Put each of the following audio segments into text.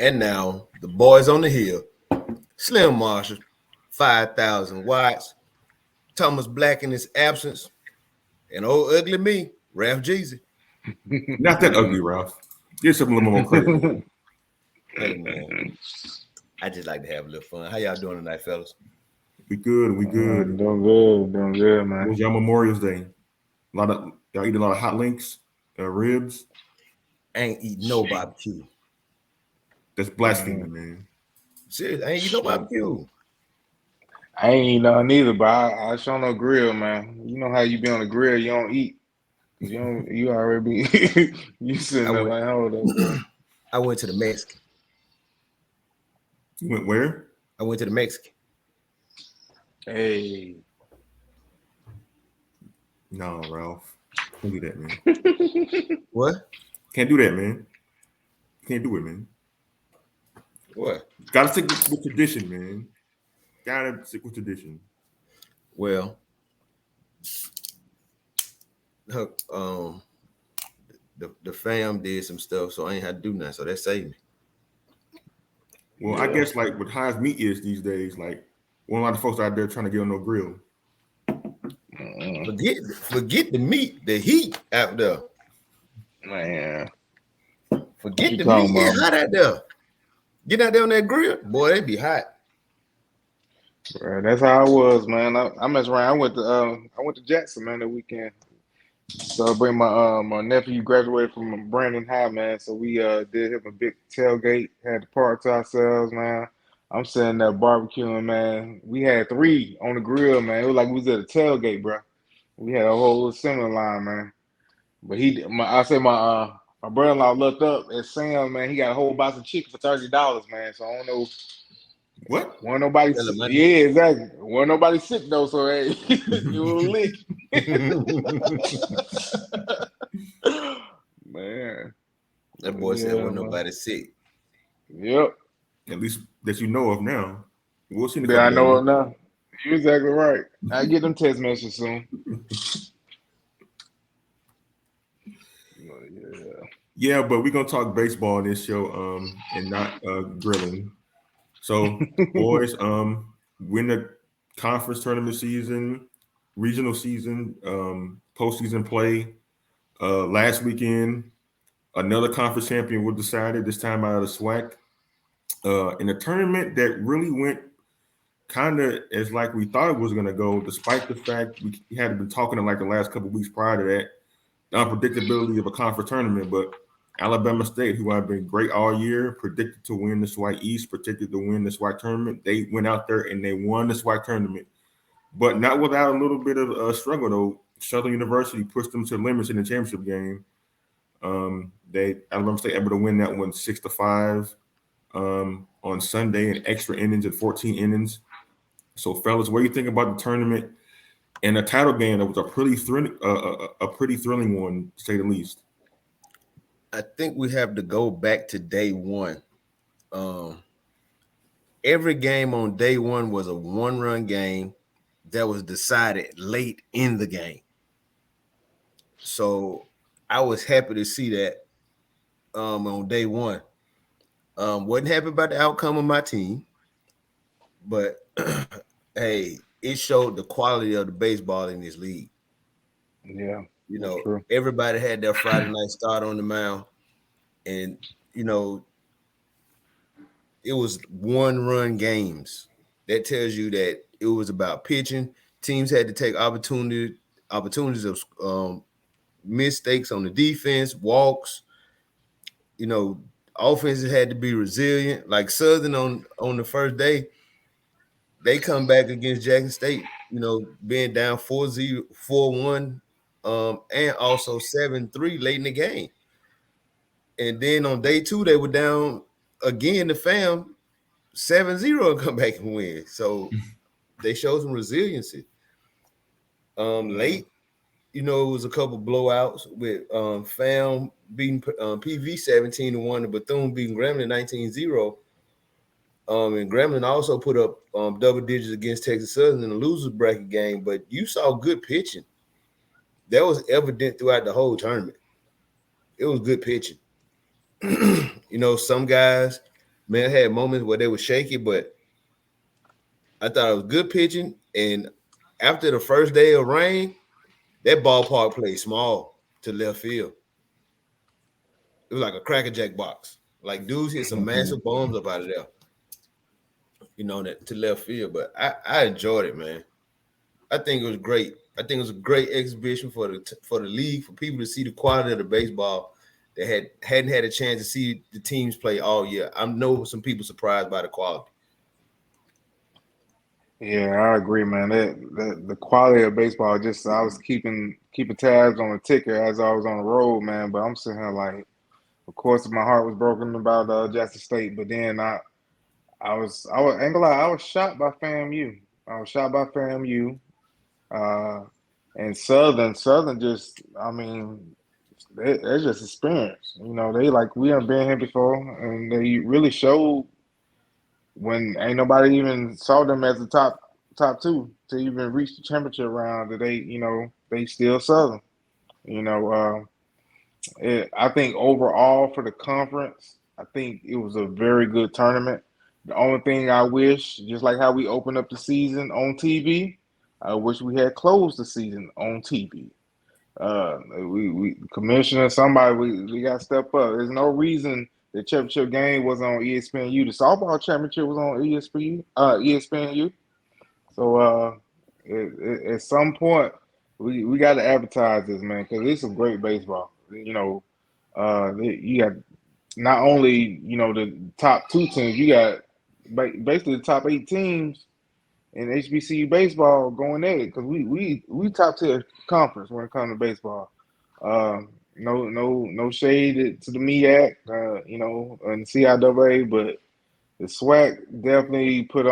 And now the boys on the hill, Slim Marshall, 5,000 watts, Thomas Black in his absence, and old ugly me, Ralph Jeezy. Not that ugly, Ralph. Give some a little more credit. Hey man, I just like to have a little fun. How y'all doing tonight, fellas? We good. We good. Doing good, It man. was y'all Memorial's Day. Y'all eat a lot of hot links, ribs. I ain't eating no barbecue. That's blasphemy, man. Serious, I ain't eating no barbecue. I ain't eat nothing either, but I sure no grill, man. You know how you be on the grill, you don't eat. You already be you I sitting there went, like, hold up, bro. I went to the Mexican. You went where? I went to the Mexican. Hey. No, Ralph. Can't do that, man. What? Can't do that, man. Can't do it, man. What? Gotta stick with tradition, man. Gotta stick with tradition. Well, um, the fam did some stuff, so I ain't had to do nothing. So that saved me. Well, I guess like what highest meat is these days, like one lot of folks out there trying to get on no grill. Forget the meat, the heat out there. Man. Forget You the talking meat. It's about? hot out there. Get out there on that grill, boy. They be hot. Bro, that's how I was, man. I messed around. I went to Jackson, man, that weekend. Celebrate my nephew graduated from Brandon High, man. So we did him a big tailgate, had the park to ourselves, man. I'm sitting there barbecuing, man. We had three on the grill, man. It was like we was at a tailgate, bro. We had a whole assembly line, man. But my brother-in-law looked up at Sam, man. He got a whole box of chicken for $30, man. So I don't know. What? Wasn't nobody Tell sick. them, man. Yeah, exactly. Wasn't nobody sick though, so hey, it was lit. Man. That boy said, Yeah, "Wasn't man. nobody sick." Yep. At least that you know of now. We'll see in a That I couple know days. it now. You're exactly right. I get them text messages soon. Yeah. Yeah, but we're gonna talk baseball on this show, and not grilling. So, boys, we're in the conference tournament season, regional season, postseason play. Last weekend, another conference champion was decided. This time out of the SWAC, in a tournament that really went kind of as like we thought it was going to go, despite the fact we had been talking in like the last couple of weeks prior to that, the unpredictability of a conference tournament. But Alabama State, who have been great all year, predicted to win the SWAC East, predicted to win the SWAC tournament. They went out there and they won the SWAC tournament, but not without a little bit of struggle though. Southern University pushed them to the limits in the championship game. They Alabama State able to win that one 6-5 on Sunday in extra innings and 14 innings. So, fellas, what do you think about the tournament and a title game that was a pretty thrilling one, to say the least? I think we have to go back to day one. Um, every game on day one was a one-run game that was decided late in the game. So I was happy to see that on day one. Wasn't happy about the outcome of my team, but hey, it showed the quality of the baseball in this league. Yeah, You that's know, true. everybody had their Friday night start on the mound, and you know, it was one-run games. That tells you that it was about pitching. Teams had to take opportunities of mistakes on the defense, walks. You know, offenses had to be resilient. Like Southern on the first day, they come back against Jackson State, you know, being down 4-0, 4-1, and also 7-3 late in the game. And then on day two, they were down again, the fam 7-0 and come back and win. So they showed some resiliency. Late, you know, it was a couple blowouts with fam beating PV 17-1 and Bethune beating Grambling 19-0. And Grambling also put up double digits against Texas Southern in the losers bracket game, but you saw good pitching. That was evident throughout the whole tournament. It was good pitching. You know, some guys Man, I had moments where they were shaky, but I thought it was good pitching. And after the first day of rain, that ballpark played small to left field. It was like a crackerjack box. Like dudes hit some massive bombs up out of there, that to left field. But I enjoyed it, man. I think it was great. I think it was a great exhibition for the league, for people to see the quality of the baseball that hadn't had a chance to see the teams play all year. I know some people surprised by the quality. Yeah, I agree, man. The quality of baseball, just I was keeping tabs on the ticker as I was on the road, man. But I'm sitting here like, of course, my heart was broken about Jackson State, but then I ain't gonna lie, I was shocked by FAMU. I was shocked by FAMU. Uh, and Southern just, I mean, they're just experienced. They like we have been here before, and they really showed when ain't nobody even saw them as the top two to even reach the championship round. That they still Southern. You know, I think overall for the conference, I think it was a very good tournament. The only thing I wish, just like how we opened up the season on TV, I wish we had closed the season on TV. We commissioner somebody we got to step up. There's no reason the championship game was on ESPNU. The softball championship was on ESPNU. So at some point we got to advertise this, man, because it's some great baseball. You got not only the top two teams, you got basically the top 8 teams in HBCU baseball going at it because we top tier conference when it comes to baseball. No shade to the MEAC, and CIAA, but the SWAC definitely put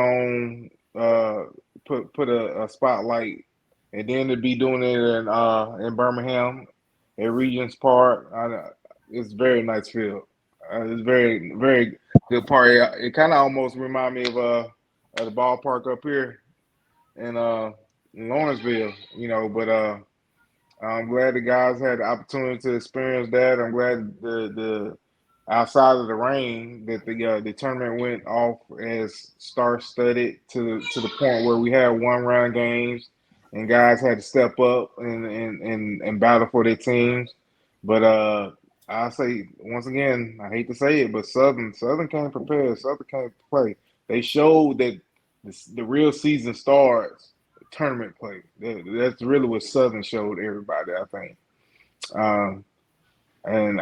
a spotlight, and then to be doing it in Birmingham at Regents Park, it's very nice field. It's very very good party. It kind of almost remind me of the ballpark up here in Lawrenceville, but I'm glad the guys had the opportunity to experience that. I'm glad the outside of the rain that the tournament went off as star studded to the point where we had 1 round games and guys had to step up and battle for their teams. But I say once again, I hate to say it, but Southern came prepared. Southern came to play. They showed that the real season starts tournament play. That's really what Southern showed everybody, I think. Um, and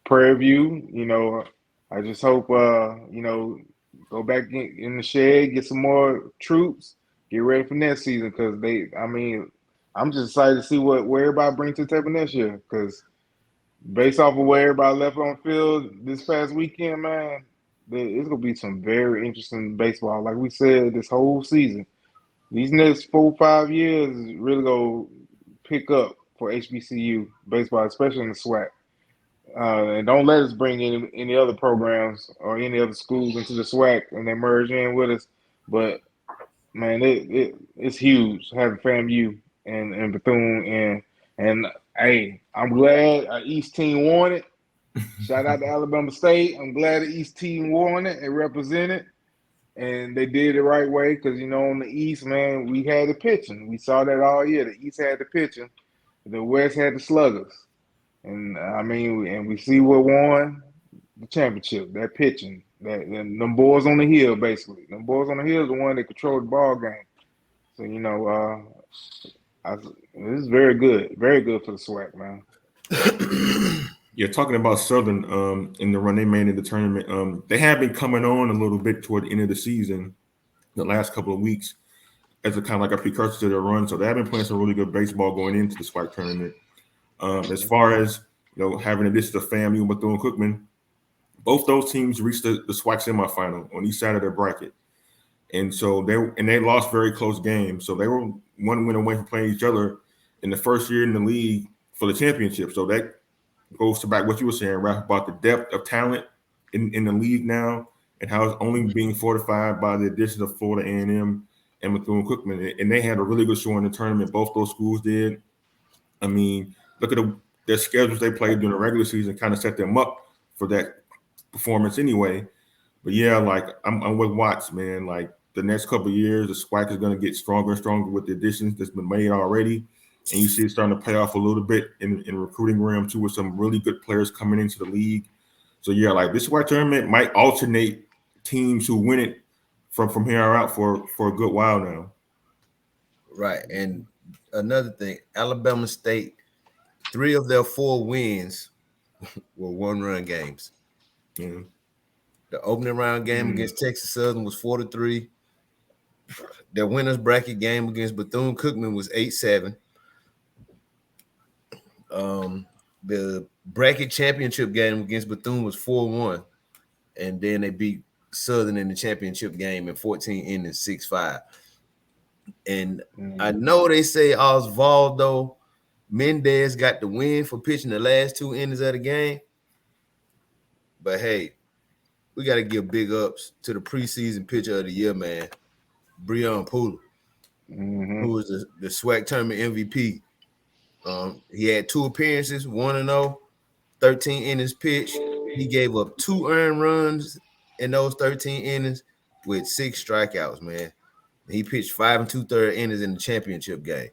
Prairie View, I just hope go back in the shed, get some more troops, get ready for next season because I'm just excited to see where everybody brings to the table next year because based off of where everybody left on the field this past weekend, man, it's gonna be some very interesting baseball. Like we said, this whole season, these next 4 or 5 years is really gonna pick up for HBCU baseball, especially in the SWAC. And don't let us bring any other programs or any other schools into the SWAC and they merge in with us. But man, it's huge having FAMU and Bethune and hey, I'm glad our East team won it. Shout out to Alabama State. I'm glad the East team won it and represented, and they did it the right way because on the East, man, we had the pitching. We saw that all year. The East had the pitching, the West had the sluggers, and and we see what won the championship. That pitching, them boys on the hill, basically. Them boys on the hill is the one that controlled the ball game. So this is very good for the SWAC, man. Yeah, talking about Southern in the run they made in the tournament, they have been coming on a little bit toward the end of the season, the last couple of weeks, as a kind of like a precursor to their run. So they have been playing some really good baseball going into the SWAC tournament. As far as having addition to FAMU and Bethune-Cookman, both those teams reached the SWAC semifinal on each side of their bracket, and so they lost very close games. So they were 1 win away from playing each other in the first year in the league for the championship. So that goes to back what you were saying, Ralph, about the depth of talent in the league now and how it's only being fortified by the addition of Florida A&M and Bethune-Cookman. And they had a really good show in the tournament. Both those schools did. I mean, look at their schedules they played during the regular season, kind of set them up for that performance anyway. But yeah, like I'm with Watts, man. Like the next couple of years, the SWAC is going to get stronger and stronger with the additions that's been made already. And you see it starting to pay off a little bit in recruiting realm too, with some really good players coming into the league. So yeah, like this SWAC tournament might alternate teams who win it from here out for a good while now. Right. And another thing, Alabama State, 3 of their 4 wins were one-run games. Yeah. The opening round game against Texas Southern was 4-3. Their winners bracket game against Bethune-Cookman was 8-7. The bracket championship game against Bethune was 4-1. And then they beat Southern in the championship game in 14 innings, 6-5. And I know they say Osvaldo Mendez got the win for pitching the last 2 innings of the game. But hey, we got to give big ups to the preseason pitcher of the year, man, Breon Pooler, who was the SWAC Tournament MVP. He had 2 appearances, 1-0, 13 innings pitched. He gave up 2 earned runs in those 13 innings with 6 strikeouts, man. He pitched 5 2/3 innings in the championship game.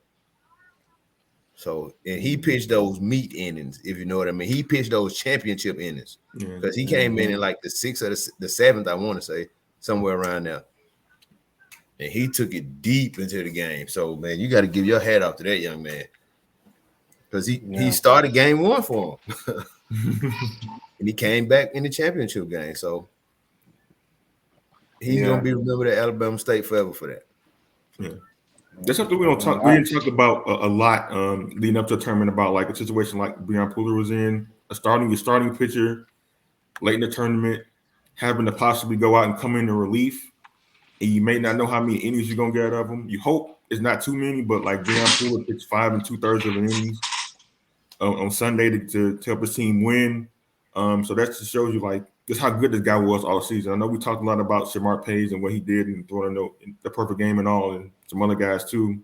So, and he pitched those meat innings, if you know what I mean. He pitched those championship innings because he came in like the 6th or the 7th, I want to say, somewhere around there. And he took it deep into the game. So, man, you got to give your hat off to that young man because he started game 1 for him. And he came back in the championship game. So, he's going to be remembered at Alabama State forever for that. Yeah. That's something we didn't talk about a lot leading up to a tournament, about like a situation like Breon Pooler was in, your starting pitcher late in the tournament, having to possibly go out and come in relief, and you may not know how many innings you're gonna get out of him. You hope it's not too many, but like Breon Pooler pitched 5 2/3 of an innings on Sunday to help his team win. So that just shows you like just how good this guy was all season. I know we talked a lot about Shamar Page and what he did and throwing the perfect game and all, and some other guys too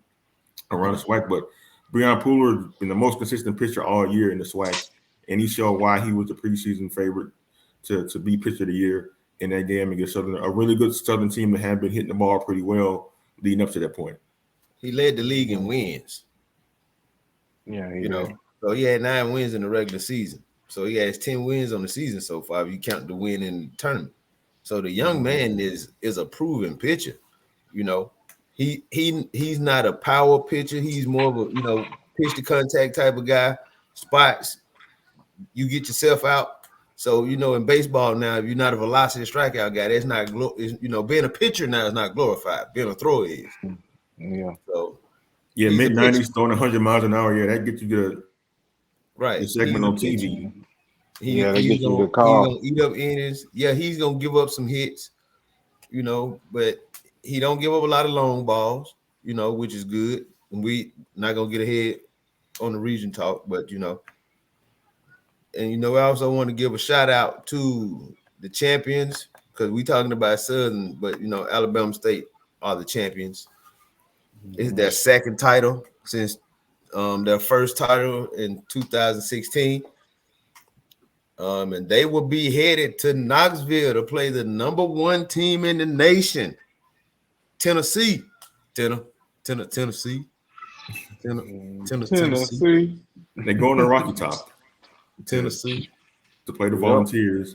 around the SWAC, but Breon Pooler has been the most consistent pitcher all year in the SWAC, and he showed why he was the preseason favorite to be pitcher of the year in that game against Southern, a really good Southern team that had been hitting the ball pretty well leading up to that point. He led the league in wins. Yeah, so he had 9 wins in the regular season. So he has 10 wins on the season so far if you count the win in the tournament. So the young man is a proven pitcher. He's not a power pitcher. He's more of a pitch to contact type of guy. Spots, you get yourself out. So in baseball now, if you're not a velocity strikeout guy, that's not being a pitcher now is not glorified. Being a thrower is. Yeah. So mid-90s throwing 100 miles an hour. Yeah, that gets you good. Right. The segment on TV. He's gonna eat up innings. Yeah, he's gonna give up some hits, but he don't give up a lot of long balls, which is good. And we not gonna get ahead on the region talk, but and I also want to give a shout out to the champions because we talking about Southern, but Alabama State are the champions. It's their second title since their first title in 2016. And they will be headed to Knoxville to play the number 1 team in the nation, Tennessee. Tennessee. They go on the Rocky Top. Tennessee. To play the Volunteers.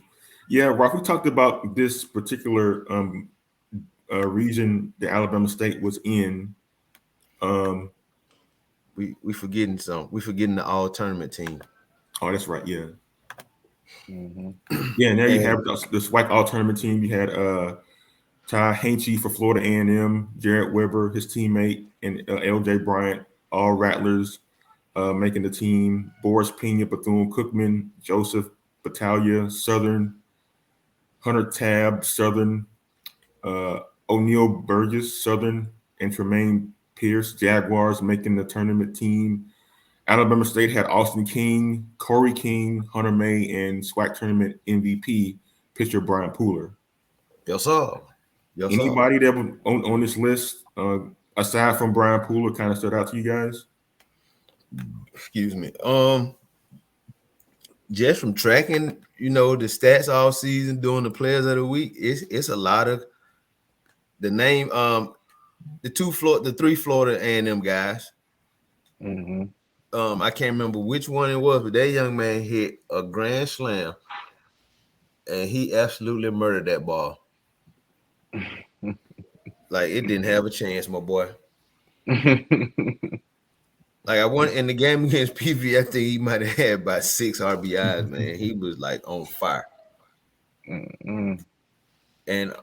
Yeah, Rock, we talked about this particular region that Alabama State was in. We forgetting some. We forgetting the all tournament team. Oh, that's right. Yeah. Yeah, and there you have the SWAC all tournament team. You had Ty Hanchy for Florida A&M, Jared Weber, his teammate, and LJ Bryant, all Rattlers, making the team. Boris Pena, Bethune-Cookman, Joseph Battaglia, Southern, Hunter Tabb, Southern, O'Neal Burgess, Southern, and Tremaine Pierce, Jaguars, making the tournament team. Alabama State had Austin King, Corey King, Hunter May, and SWAC Tournament MVP pitcher Breon Pooler. Yes, sir. Anybody that was on this list, aside from Breon Pooler, kind of stood out to you guys? Excuse me. just from tracking, the stats all season, doing the players of the week, it's a lot of the name. The three Florida A&M guys. Mm-hmm. I can't remember which one it was, but that young man hit a grand slam, and he absolutely murdered that ball. Like it didn't have a chance, my boy. Like I won in the game against PV, I think he might have had about 6 RBIs, man. He was like on fire. Mm-hmm. And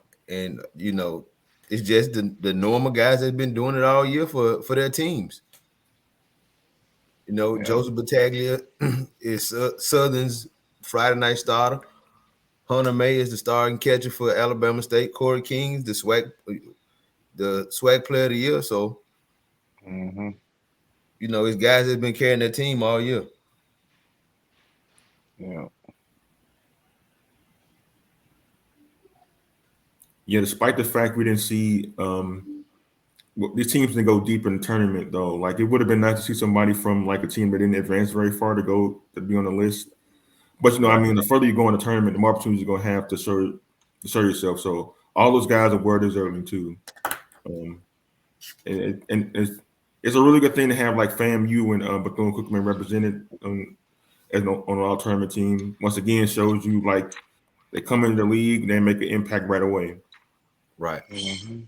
it's just the normal guys that's been doing it all year for their teams. Yeah. Joseph Battaglia is Southern's Friday night starter. Hunter May is the starting catcher for Alabama State. Corey King's the SWAC player of the year. So, Mm-hmm. it's guys that's been carrying their team all year. Yeah. Yeah, despite the fact we didn't see these teams didn't go deep in the tournament though. Like it would have been nice to see somebody from like a team that didn't advance very far to be on the list. But I mean, the further you go in the tournament, the more opportunities you're gonna have to show yourself. So all those guys are well deserving too. And it's a really good thing to have like FAMU and Bethune-Cookman represented on an all tournament team. Once again, shows you like they come into the league, they make an impact right away. Right. Mm-hmm.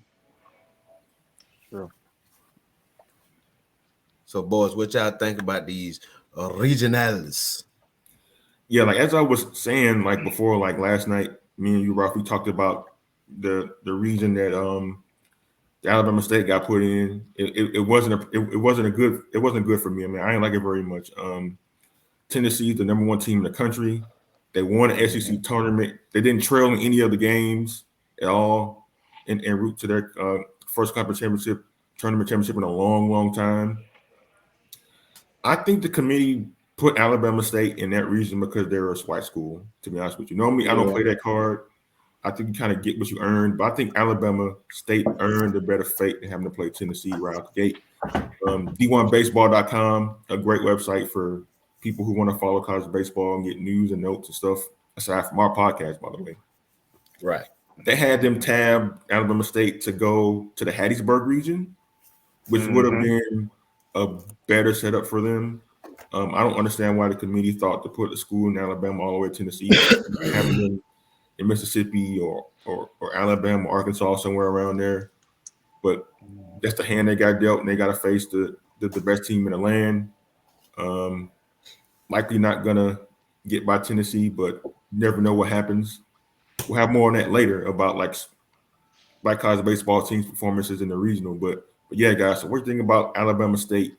Sure. So, boys, what y'all think about these regionals? Yeah, like as I was saying, like before, like last night, me and you, Ralph, we talked about the region that the Alabama State got put in. It wasn't good for me. I mean, I didn't like it very much. Tennessee's the number 1 team in the country. They won an SEC tournament. They didn't trail in any of the games at all, en route to their first conference tournament championship in a long, long time. I think the committee put Alabama State in that region because they're a SWAC school, to be honest with you. Normally, I don't play that card. I think you kind of get what you earn, but I think Alabama State earned a better fate than having to play Tennessee right out the gate. D1baseball.com, a great website for people who want to follow college baseball and get news and notes and stuff, aside from our podcast, by the way. Right. They had them tab Alabama State to go to the Hattiesburg region, which would have been a better setup for them. I don't understand why the committee thought to put a school in Alabama all the way to Tennessee, having them in Mississippi or Alabama or Arkansas, somewhere around there. But that's the hand they got dealt, and they got to face the best team in the land. Likely not gonna get by Tennessee, but you never know what happens. We'll have more on that later about like college baseball teams' performances in the regional. But yeah, guys, so what do you think about Alabama State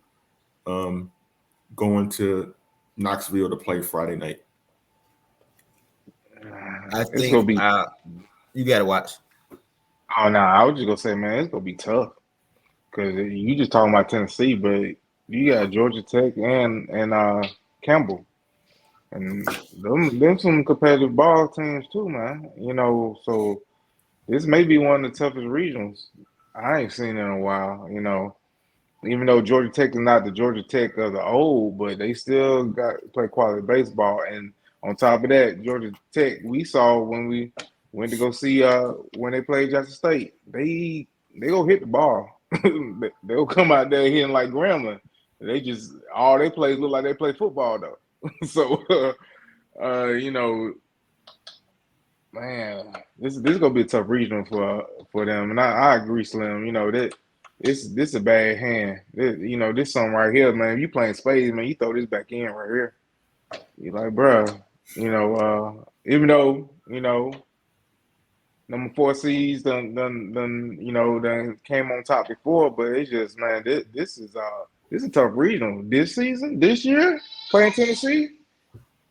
going to Knoxville to play Friday night? I It's think gonna be. you got to watch. Oh no, I was just gonna say, man, it's gonna be tough because you just talking about Tennessee, but you got Georgia Tech and Campbell, and them some competitive ball teams too, man. So this may be one of the toughest regionals I ain't seen in a while. Even though Georgia Tech is not the Georgia Tech of the old, but they still got play quality baseball. And on top of that, Georgia Tech, we saw when we went to go see when they played Jackson State, they go hit the ball. They'll come out there hitting like gremlin. They just all they plays look like they play football though. So man, this is gonna be a tough regional for them. And I agree, Slim. That this a bad hand. This something right here, man. If you playing spades, man, you throw this back in right here. You're like, bruh, even though, number 4 seeds done came on top before, but it's just, man, this is a tough regional. This season, this year, playing Tennessee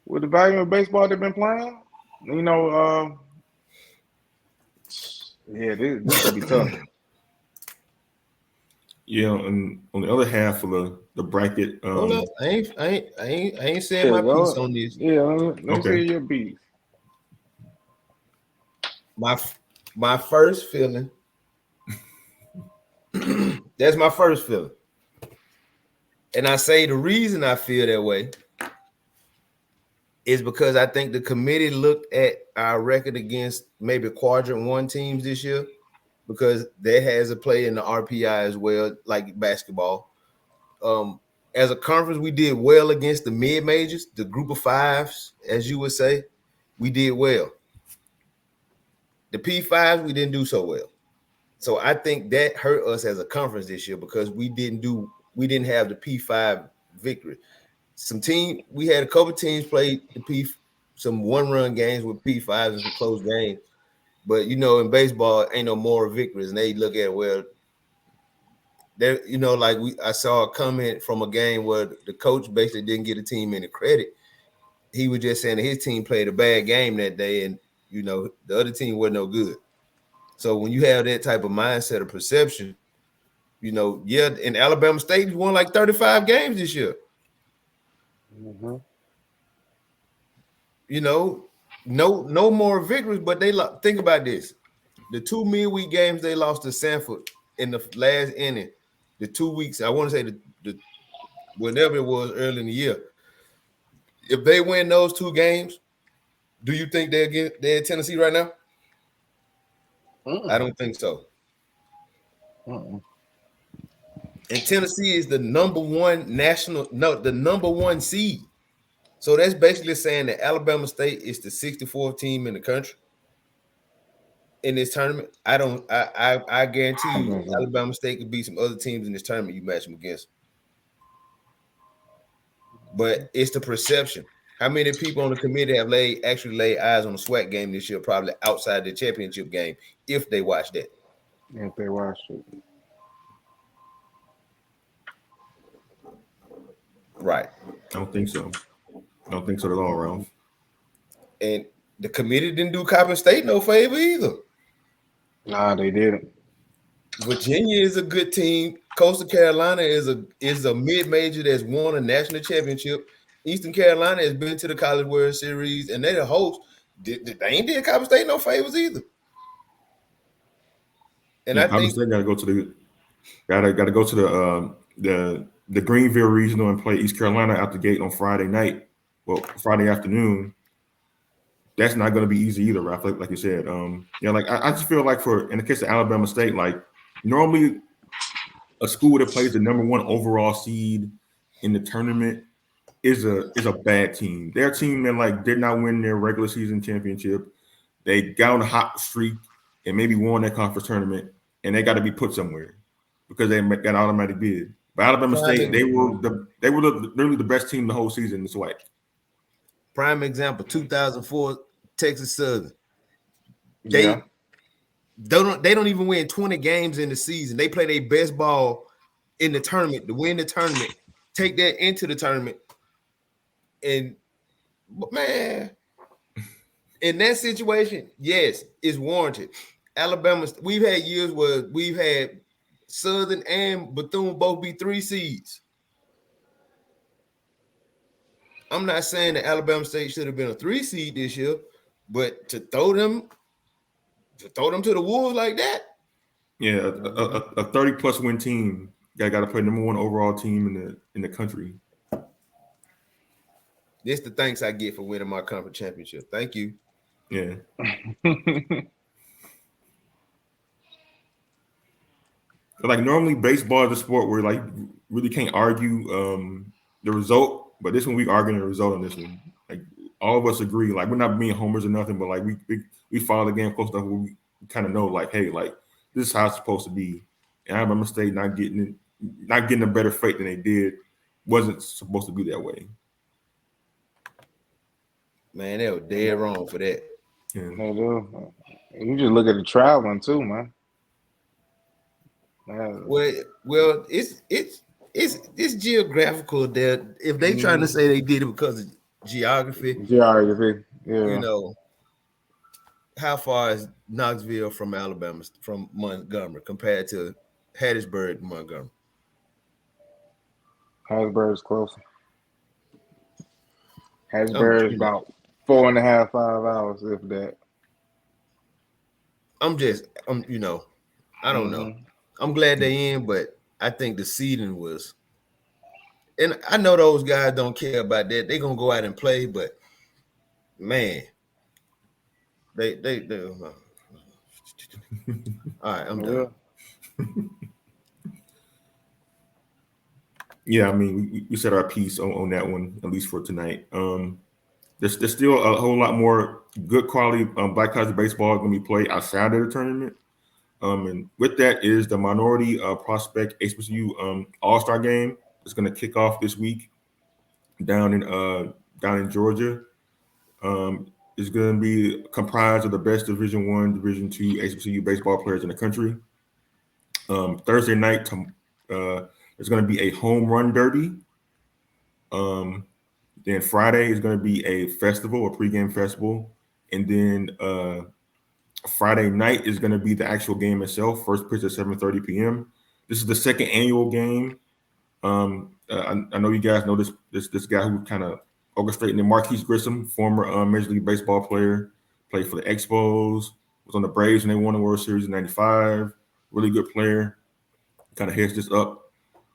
with the volume of baseball they've been playing, yeah, this gonna be tough. Yeah, and on the other half of the bracket, Hold up. I ain't saying Yeah, my piece go. on this. Yeah, let me Okay. hear your beats. My first feeling. That's my first feeling. And I say the reason I feel that way is because I think the committee looked at our record against maybe quadrant 1 teams this year, because that has a play in the RPI as well, like basketball. As a conference, we did well against the mid majors, the group of fives, as you would say. We did well. The P5s, we didn't do so well. So I think that hurt us as a conference this year, because we didn't have the P5 victory. We had a couple teams play some one-run games with P5s and some close games. But in baseball, ain't no moral victories, and they look at, well, there, I saw a comment from a game where the coach basically didn't get the team any credit. He was just saying that his team played a bad game that day, and the other team wasn't no good. So when you have that type of mindset or perception, in Alabama State, you won like 35 games this year. Mm-hmm. No more victories, but think about this. The 2 midweek games they lost to Sanford in the last inning, the 2 weeks, I want to say the whenever it was early in the year. If they win those 2 games, do you think they're at Tennessee right now? I don't think so. And Tennessee is the number 1 the number 1 seed. So that's basically saying that Alabama State is the 64th team in the country in this tournament. I guarantee you Alabama State could beat some other teams in this tournament you match them against. But it's the perception. How many people on the committee have actually laid eyes on the SWAC game this year, probably outside the championship game, if they watched that? If they watched it. Right. I don't think so. I don't think so at all, Ralph. And the committee didn't do Coppin State no favor either. Nah, they didn't. Virginia is a good team. Coastal Carolina is a mid-major that's won a national championship. Eastern Carolina has been to the College World Series, and they're the host. They ain't did Coppin State no favors either. And I think State got to go to the Greenville Regional and play East Carolina out the gate on Friday night. Well, Friday afternoon. That's not going to be easy either, Ralph. Like you said, I just feel like in the case of Alabama State, like normally a school that plays the number 1 overall seed in the tournament is a bad team. Their team that did not win their regular season championship. They got on a hot streak and maybe won that conference tournament, and they got to be put somewhere because they got an automatic bid. But Alabama State, they were literally the best team the whole season in the SWAC. Prime example, 2004 Texas Southern. They don't even win 20 games in the season. They play their best ball in the tournament to win the tournament, take that into the tournament. And man, in that situation, yes, it's warranted. Alabama, we've had years where we've had Southern and Bethune both be 3 seeds. I'm not saying that Alabama State should have been a 3 seed this year, but to throw them to the wolves like that. Yeah, a 30+ win team got to play number 1 overall team in the country. This the thanks I get for winning my conference championship. Thank you. Yeah. Like normally baseball is a sport where really can't argue the result, but this one we arguing the result on this one. Like all of us agree, we're not being homers or nothing, but we follow the game close enough where we kind of know hey, this is how it's supposed to be. And Alabama State not getting a better fate than they did wasn't supposed to be that way. Man, they were dead wrong for that. Yeah. They do. You just look at the traveling too, man. Well, it's geographical that if they trying to say they did it because of geography, yeah. How far is Knoxville from Alabama, from Montgomery, compared to Hattiesburg, Montgomery? Hattiesburg's closer. Hattiesburg is about 4.5, 5 hours, if that. I don't know. I'm glad they in, but I think the seeding was, and I know those guys don't care about that. They're gonna go out and play, but Man, they all right, I'm done. Yeah. Yeah, I mean, we said our piece on that one, at least for tonight. There's still a whole lot more good quality black college baseball going to be played outside of the tournament. And with that is the minority prospect HBCU All Star game. It's going to kick off this week down in Georgia. It's going to be comprised of the best Division One, Division Two HBCU baseball players in the country. Thursday night, there's going to be a home run derby. Then Friday is going to be a festival, a pregame festival, and then Friday night is going to be the actual game itself. First pitch at 7:30 p.m. This is the second annual game. I know you guys know this guy who kind of orchestrated it, Marquise Grissom, former Major League Baseball player, played for the Expos, was on the Braves when they won the World Series in '95. Really good player. Kind of heads this up.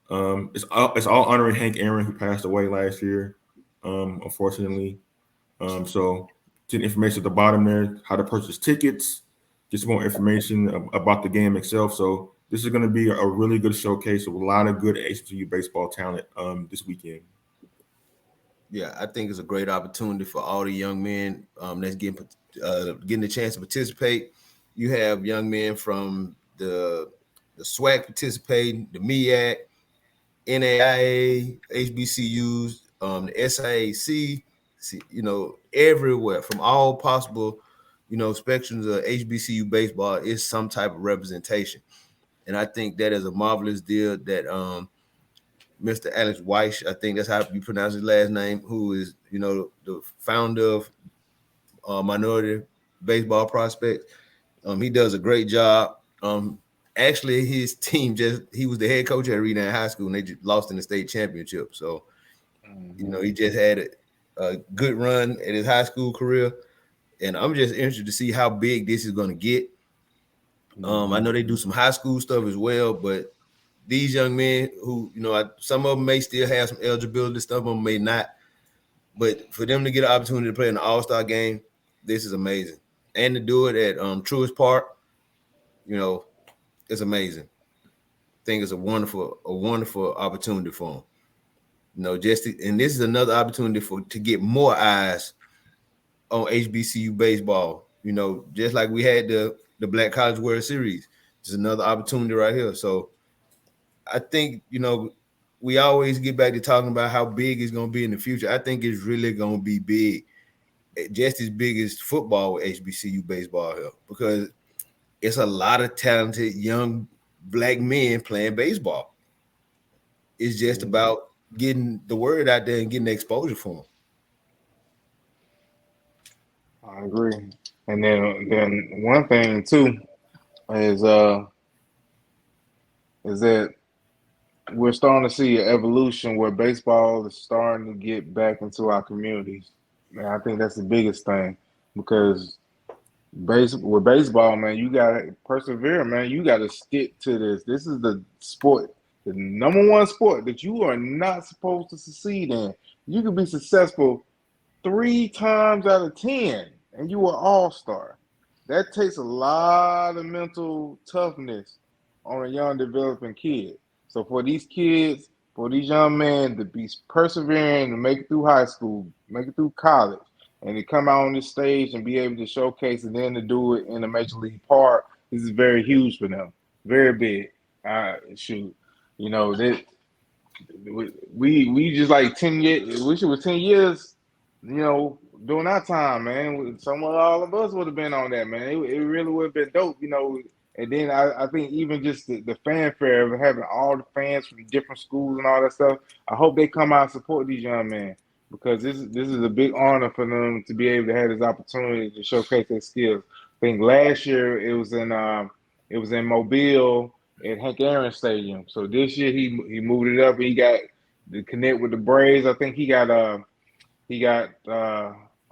It's all honoring Hank Aaron, who passed away last year, unfortunately. So, get information at the bottom there, how to purchase tickets, get some more information about the game itself. So, this is going to be a really good showcase of a lot of good HBCU baseball talent this weekend. Yeah, I think it's a great opportunity for all the young men that's getting the chance to participate. You have young men from the SWAC participating, the MEAC, NAIA, HBCUs, the SIAC, everywhere from all possible, spectrums of HBCU baseball is some type of representation. And I think that is a marvelous deal that Mr. Alex Weiss, I think that's how you pronounce his last name, who is, the founder of Minority Baseball Prospects. He does a great job. Actually, his team he was the head coach at Redan High School, and they just lost in the state championship. So, he just had a good run at his high school career. And I'm just interested to see how big this is going to get. I know they do some high school stuff as well, but these young men who, some of them may still have some eligibility, some of them may not. But for them to get an opportunity to play in the All-Star game, this is amazing. And to do it at Truist Park, it's amazing. I think it's a wonderful opportunity for them. And this is another opportunity to get more eyes on HBCU baseball. Just like we had the Black College World Series, it's another opportunity right here. So I think we always get back to talking about how big it's going to be in the future. I think it's really going to be big, just as big as football with HBCU baseball here, because it's a lot of talented young Black men playing baseball. It's just about getting the word out there and getting the exposure for them. I agree. And then one thing too is that we're starting to see an evolution where baseball is starting to get back into our communities. And I think that's the biggest thing because with baseball, man, you gotta persevere, man. You gotta stick to this. This is the sport, the number one sport that you are not supposed to succeed in. You can be successful 3 times out of 10, and you are all-star. That takes a lot of mental toughness on a young developing kid. So for these kids, for these young men to be persevering and make it through high school, make it through college, and to come out on this stage and be able to showcase and then to do it in a major league park, this is very huge for them. Very big. Shoot. That we just like 10 years, wish it was 10 years, during our time, man. Some of all of us would have been on that, man. It really would have been dope. And then I think even just the fanfare of having all the fans from different schools and all that stuff, I hope they come out and support these young men because this is a big honor for them to be able to have this opportunity to showcase their skills. I think last year it was in Mobile at Hank Aaron Stadium. So this year he moved it up and he got to connect with the Braves. I think he got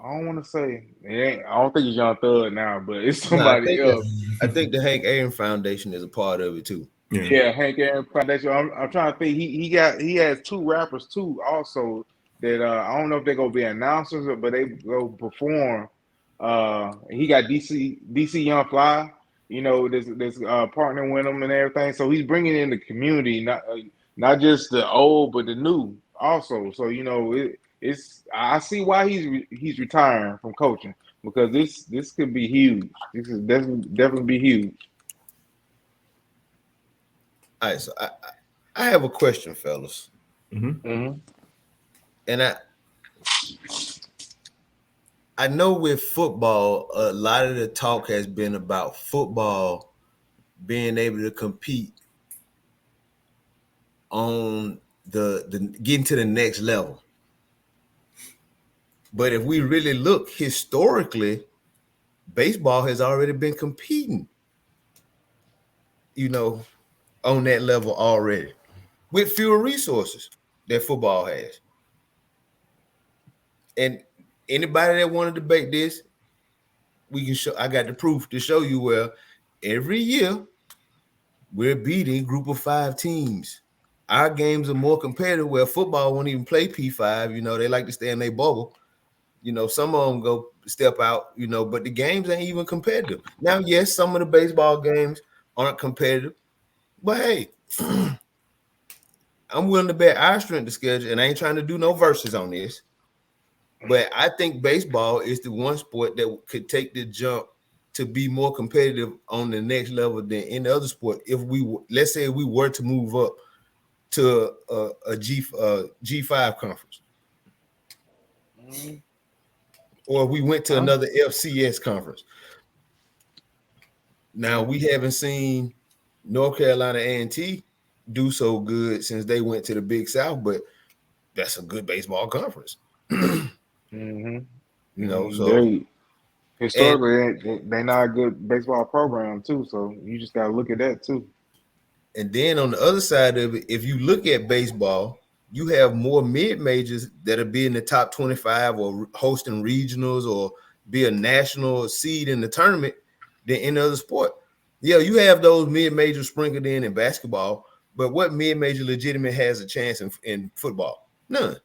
I don't want to say I don't think he's Young Thug now, but it's No, somebody else. I think the Hank Aaron Foundation is a part of it too. Yeah, Hank Aaron Foundation. I'm trying to think. He has 2 rappers too, also that I don't know if they're gonna be announcers, but they go perform. He got DC Young Fly, this partnering with him and everything. So he's bringing in the community, not just the old, but the new also. So it's I see why he's retiring from coaching because this could be huge. This is definitely be huge. All right, so I have a question, fellas, Mm-hmm. and I know with football, a lot of the talk has been about football being able to compete on the getting to the next level. But if we really look historically, baseball has already been competing, on that level already with fewer resources that football has. And anybody that want to debate this, we can show. I got the proof to show you where every year we're beating group of 5 teams. Our games are more competitive where football won't even play P5. They like to stay in their bubble. Some of them go step out, but the games ain't even competitive. Now, yes, some of the baseball games aren't competitive, but hey, I'm willing to bet our strength of schedule, and I ain't trying to do no verses on this. But I think baseball is the one sport that could take the jump to be more competitive on the next level than any other sport. If let's say we were to move up to a G5 conference, or we went to another FCS conference. Now we haven't seen North Carolina A&T do so good since they went to the Big South, but that's a good baseball conference. Mm-hmm. So They historically they not a good baseball program too. So you just gotta look at that too. And then on the other side of it, if you look at baseball, you have more mid majors that'll be in the top 25 or hosting regionals or be a national seed in the tournament than any other sport. Yeah, you have those mid majors sprinkled in basketball, but what mid major legitimate has a chance in football? None.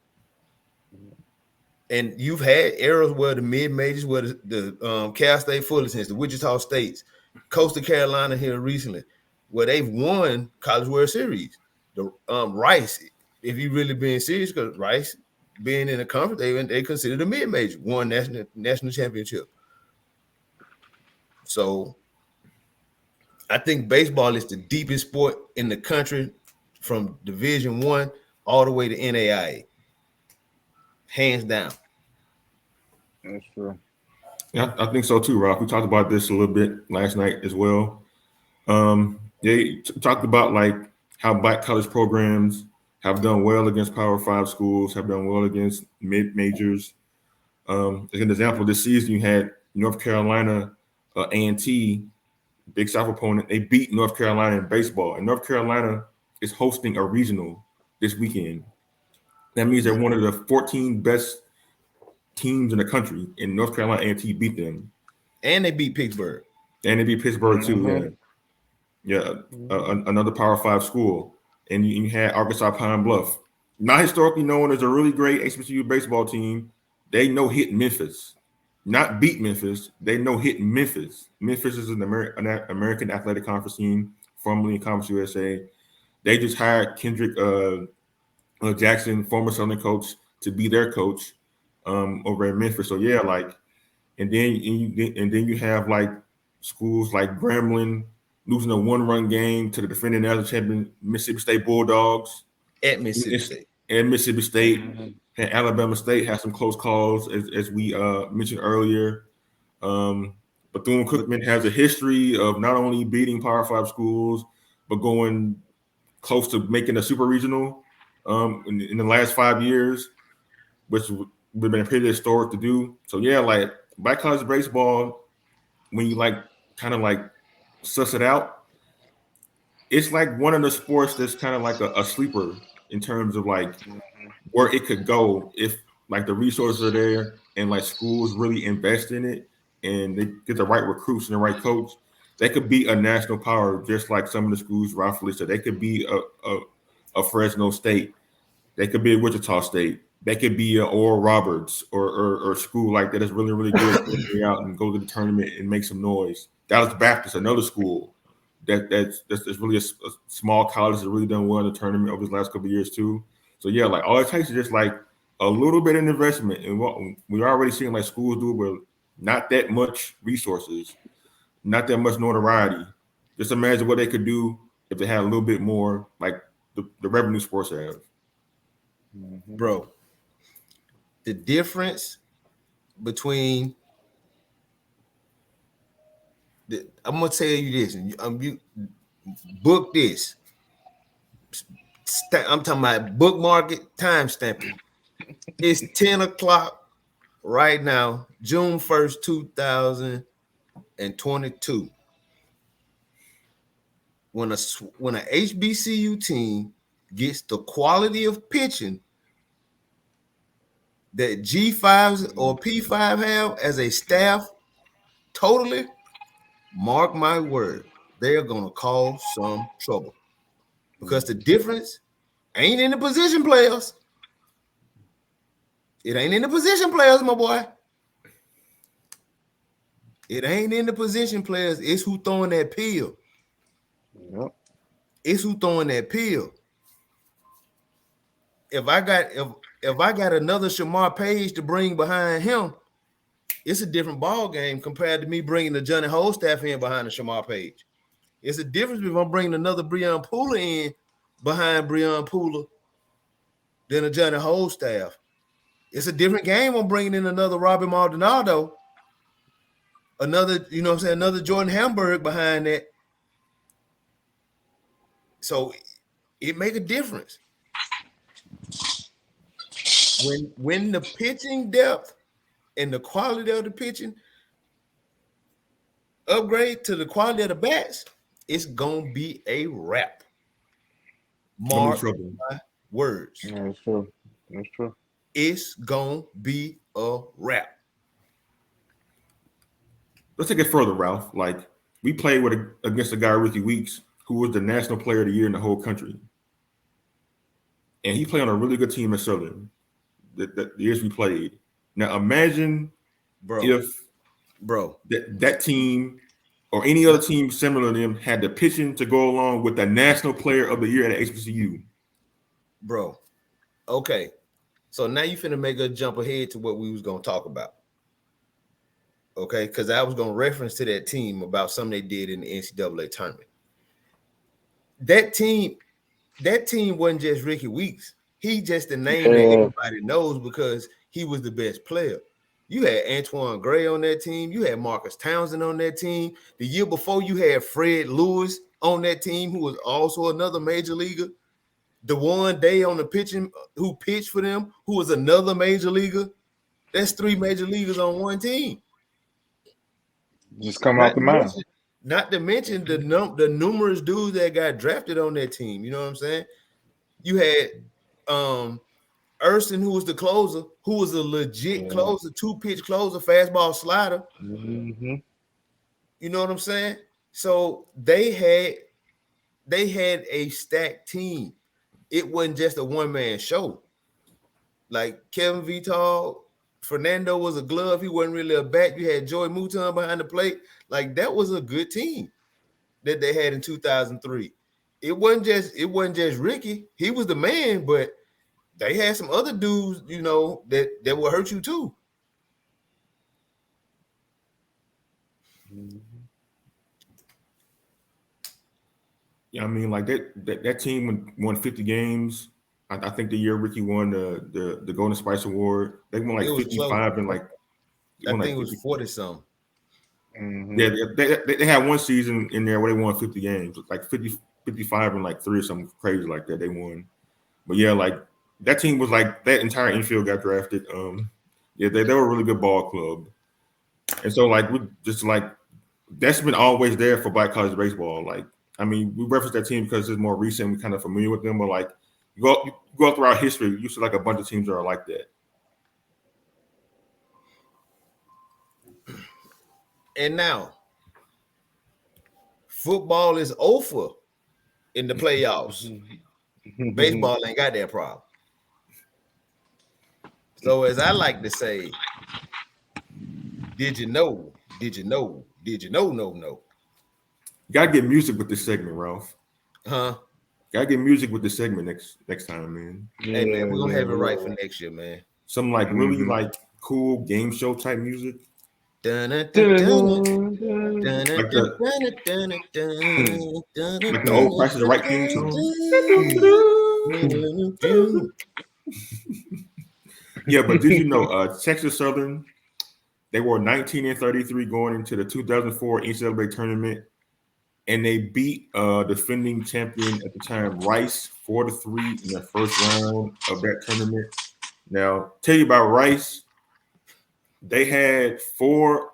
And you've had eras where the mid majors, where the Cal State Fullertons, the Wichita States, Coastal Carolina here recently, where they've won College World Series. The Rice, if you really being serious, because Rice being in the conference, they considered a mid major, won national championship. So I think baseball is the deepest sport in the country, from Division I all the way to NAIA, hands down. That's true. Yeah, I think so too, Ralph. We talked about this a little bit last night as well. They talked about like how Black college programs have done well against Power 5 schools, have done well against mid majors. As an example, this season you had North Carolina A&T, Big South opponent. They beat North Carolina in baseball, and North Carolina is hosting a regional this weekend. That means they're one of the 14 best teams in the country, and North Carolina A&T beat them. And they beat Pittsburgh. And they beat Pittsburgh too, yeah. Another Power 5 school. And you had Arkansas Pine Bluff, not historically known as a really great HBCU baseball team. They know hit Memphis, not beat Memphis. They know hit Memphis. Memphis is an American Athletic Conference team, formerly in Conference USA. They just hired Kendrick Jackson, former Southern coach, to be their coach over at Memphis. So yeah, and then you have like schools like Grambling losing a 1-run game to the defending national champion Mississippi State Bulldogs at Mississippi State. And Mississippi State and Alabama State had some close calls, as we mentioned earlier. Bethune-Cookman has a history of not only beating Power 5 schools, but going close to making a super regional in the last 5 years, which would have been pretty historic to do. So yeah, like Black college baseball, when you kind of suss it out, it's like one of the sports that's kind of like a sleeper in terms of like where it could go if like the resources are there and like schools really invest in it and they get the right recruits and the right coach. They could be a national power, just like some of the schools rightfully said. They could be a Fresno State. They could be a Wichita State. that could be an Oral Roberts or school like that is really, really good to out and go to the tournament and make some noise. Dallas Baptist, another school that's really a small college that really done well in the tournament over the last couple of years too. So yeah, like all it takes is just like a little bit of investment, and what we're already seeing like schools do with not that much resources, not that much notoriety. Just imagine what they could do if they had a little bit more, like the revenue sports have. Bro, the difference between I'm gonna tell you this, and you book this. I'm talking about bookmark it, time stamping. It's 10 o'clock right now, June 1st, 2022. When a HBCU team gets the quality of pitching that G5s or P5 have as a staff, totally, mark my word, they are gonna cause some trouble. Because the difference ain't in the position players. It ain't in the position players, my boy. It ain't in the position players. It's who throwing that pill. Yep. It's who throwing that pill. If I got another Shamar Page to bring behind him, it's a different ball game compared to me bringing the Johnny Holstaff in behind the Shamar Page. It's a difference if I'm bringing another Breon Pooler in behind Breon Pooler than a Johnny Holstaff. It's a different game. I'm bringing in another Robbie Maldonado, another, you know what I'm saying, another Jordan Hamburg behind that. So it make a difference. When the pitching depth and the quality of the pitching upgrade to the quality of the bats, it's gonna be a wrap. Mark my words. Yeah, that's true. That's true. It's gonna be a wrap. Let's take it further, Ralph. Like we played against a guy, Ricky Weeks, who was the national player of the year in the whole country, and he played on a really good team at Southern. The years we played. Now imagine if that team or any other team similar to them had the pitching to go along with the national player of the year at HBCU. Bro, okay. So now you finna make a jump ahead to what we was gonna talk about. Okay, because I was gonna reference to that team about something they did in the NCAA tournament. That team wasn't just Ricky Weeks. He just the name that everybody knows because he was the best player. You had Antoine Gray on that team. You had Marcus Townsend on that team. The year before, you had Fred Lewis on that team, who was also another major leaguer. DeJuan Day on the pitching, who pitched for them, who was another major leaguer. That's 3 major leaguers on one team. Just come out the mound. Not to mention the numerous dudes that got drafted on that team. You know what I'm saying? You had Erson, who was the closer, who was a legit closer, 2-pitch closer, fastball slider. Mm-hmm. You know what I'm saying? So they had a stacked team. It wasn't just a one-man show. Like Kevin Vital, Fernando was a glove. He wasn't really a bat. You had Joey Mouton behind the plate. Like that was a good team that they had in 2003. It wasn't just Ricky. He was the man, but they had some other dudes, you know, that will hurt you too. Yeah, I mean, like that team won 50 games. I think the year Ricky won the Golden Spice Award, they won like 55 and like I think it was 40 something. Mm-hmm. Yeah, they had one season in there where they won 50 games, like 55 and like 3 or something crazy like that. They won, but yeah, like that team was like that entire infield got drafted. Yeah, they were a really good ball club, and so like we just like that's been always there for Black college baseball. Like I mean, we reference that team because it's more recent. We're kind of familiar with them, but like you go throughout history, you see like a bunch of teams that are like that. And now, football is over in the playoffs. Baseball ain't got that problem. So as I like to say, did you know? Did you know? Did you know? No, no. You gotta get music with this segment, Ralph. Huh? Gotta get music with this segment next time, man. Hey man, we're gonna have it right for yeah. next year, man. Some like really Mhm. like cool game show type music. Dun, dun, dun, dun, Dun-dun-dun-dun. dun, Like dun, the dun, dun, dun, dun, dun, like the dun, old Price is the Right theme tune. dun, dun. Yeah, but did you know Texas Southern, they were 19-33 going into the 2004 NCAA tournament, and they beat defending champion at the time Rice 4-3 in the first round of that tournament. Now, tell you about Rice, they had four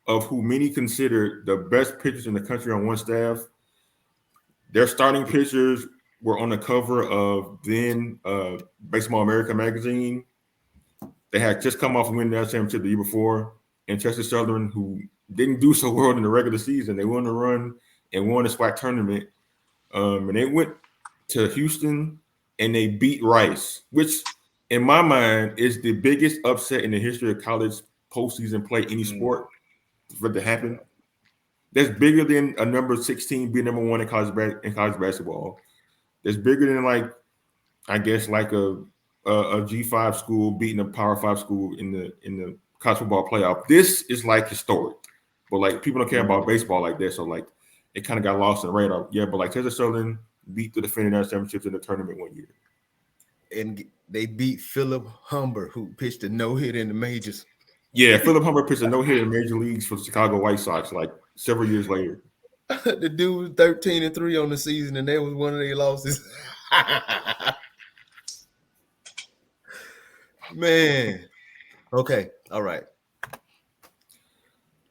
of who many considered the best pitchers in the country on one staff. Their starting pitchers were on the cover of then Baseball America magazine. They had just come off winning that championship the year before, and Texas Southern, who didn't do so well in the regular season, they won the run and won the SWAC tournament. And they went to Houston and they beat Rice, which in my mind is the biggest upset in the history of college postseason play, any sport for it to happen. That's bigger than a number 16 being number one in college basketball. That's bigger than like I guess like a G5 school beating a Power 5 school in the college football playoff. This is like historic, but like people don't care about baseball like that, so like it kind of got lost in the radar. Yeah, but like Texas Southern beat the defending national championships in the tournament one year. And they beat Philip Humber, who pitched a no-hit in the majors. Yeah, Philip Humber pitched a no-hit in major leagues for the Chicago White Sox like several years later. The dude was 13-3 on the season, and that was one of their losses. Man. Okay. All right.